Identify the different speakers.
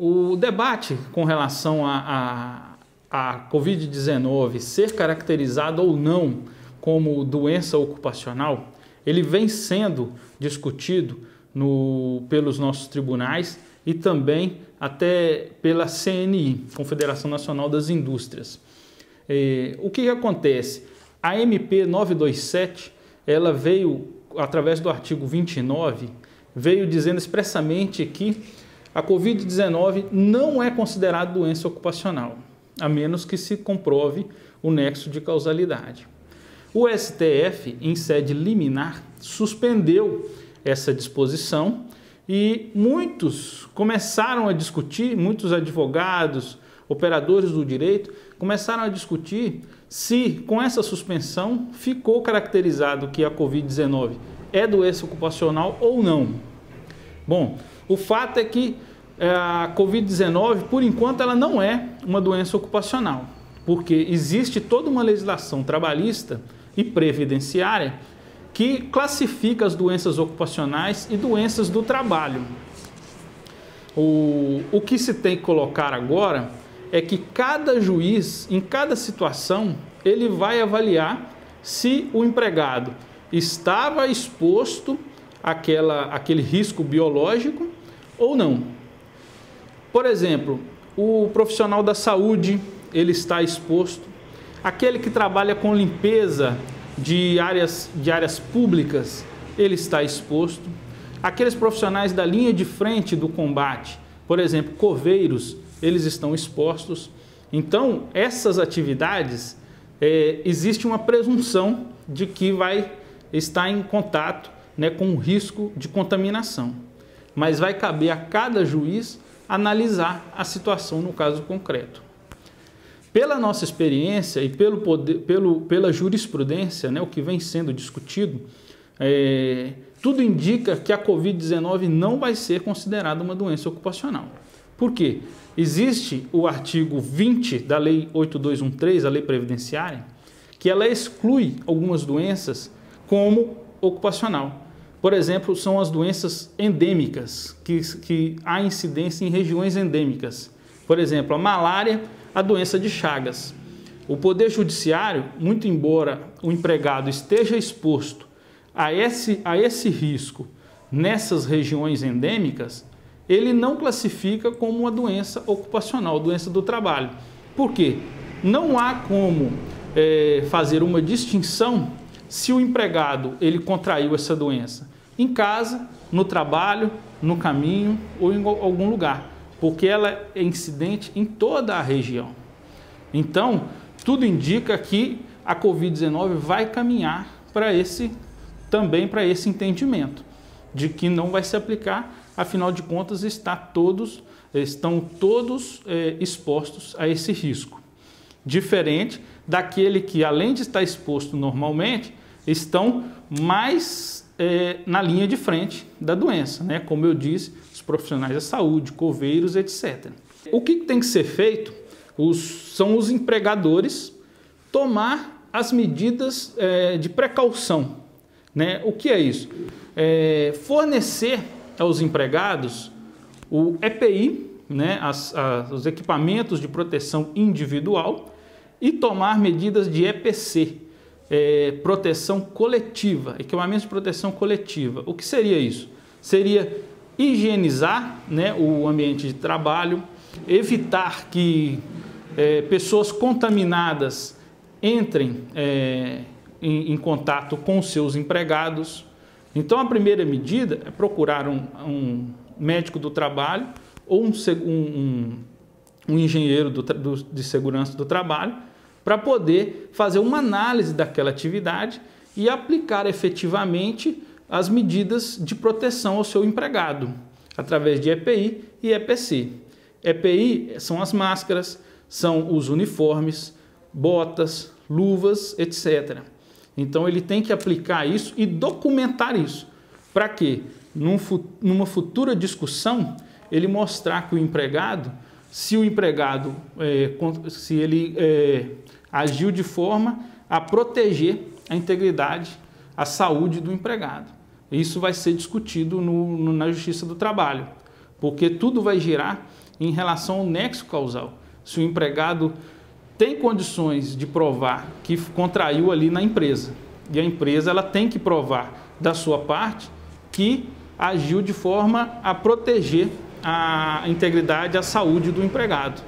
Speaker 1: O debate com relação a Covid-19 ser caracterizado ou não como doença ocupacional, ele vem sendo discutido pelos nossos tribunais e também até pela CNI, Confederação Nacional das Indústrias. O que acontece? A MP 927, ela veio, através do artigo 29, veio dizendo expressamente que a Covid-19 não é considerada doença ocupacional, a menos que se comprove o nexo de causalidade. O STF, em sede liminar, suspendeu essa disposição e muitos começaram a discutir, muitos advogados, operadores do direito, começaram a discutir se com essa suspensão ficou caracterizado que a Covid-19 é doença ocupacional ou não. Bom, o fato é que a Covid-19, por enquanto, ela não é uma doença ocupacional, porque existe toda uma legislação trabalhista e previdenciária que classifica as doenças ocupacionais e doenças do trabalho. O que se tem que colocar agora é que cada juiz, em cada situação, ele vai avaliar se o empregado estava exposto àquele risco biológico ou não. Por exemplo, o profissional da saúde, ele está exposto. Aquele que trabalha com limpeza de áreas públicas, ele está exposto. Aqueles profissionais da linha de frente do combate, por exemplo, coveiros, eles estão expostos. Então, essas atividades, existe uma presunção de que vai estar em contato, né, com o risco de contaminação. Mas vai caber a cada juiz analisar a situação no caso concreto. Pela nossa experiência e pela jurisprudência, né, o que vem sendo discutido, tudo indica que a Covid-19 não vai ser considerada uma doença ocupacional. Por quê? Existe o artigo 20 da Lei 8213, a Lei Previdenciária, que ela exclui algumas doenças como ocupacional. Por exemplo, são as doenças endêmicas, que há incidência em regiões endêmicas. Por exemplo, a malária, a doença de Chagas. O Poder Judiciário, muito embora o empregado esteja exposto a esse risco nessas regiões endêmicas, ele não classifica como uma doença ocupacional, doença do trabalho. Por quê? Não há como fazer uma distinção se o empregado ele contraiu essa doença em casa, no trabalho, no caminho ou em algum lugar, porque ela é incidente em toda a região. Então, tudo indica que a Covid-19 vai caminhar também para esse entendimento, de que não vai se aplicar, afinal de contas estão todos expostos a esse risco. Diferente daquele que, além de estar exposto normalmente, estão mais na linha de frente da doença, né? Como eu disse, os profissionais da saúde, coveiros, etc. O que tem que ser feito são os empregadores tomar as medidas de precaução, né? O que é isso? Fornecer aos empregados o EPI, né? Os equipamentos de proteção individual e tomar medidas de EPC, proteção coletiva, equipamentos de proteção coletiva. O que seria isso? Seria higienizar, né, o ambiente de trabalho, evitar que pessoas contaminadas entrem em contato com seus empregados. Então, a primeira medida é procurar um médico do trabalho ou um engenheiro de segurança do trabalho para poder fazer uma análise daquela atividade e aplicar efetivamente as medidas de proteção ao seu empregado, através de EPI e EPC. EPI são as máscaras, são os uniformes, botas, luvas, etc. Então ele tem que aplicar isso e documentar isso. Para quê? Numa futura discussão, ele mostrar que o empregado, se ele agiu de forma a proteger a integridade, a saúde do empregado. Isso vai ser discutido na Justiça do Trabalho. porque tudo vai girar em relação ao nexo causal. Se o empregado tem condições de provar que contraiu ali na empresa, e a empresa ela tem que provar da sua parte que agiu de forma a proteger a integridade e a saúde do empregado.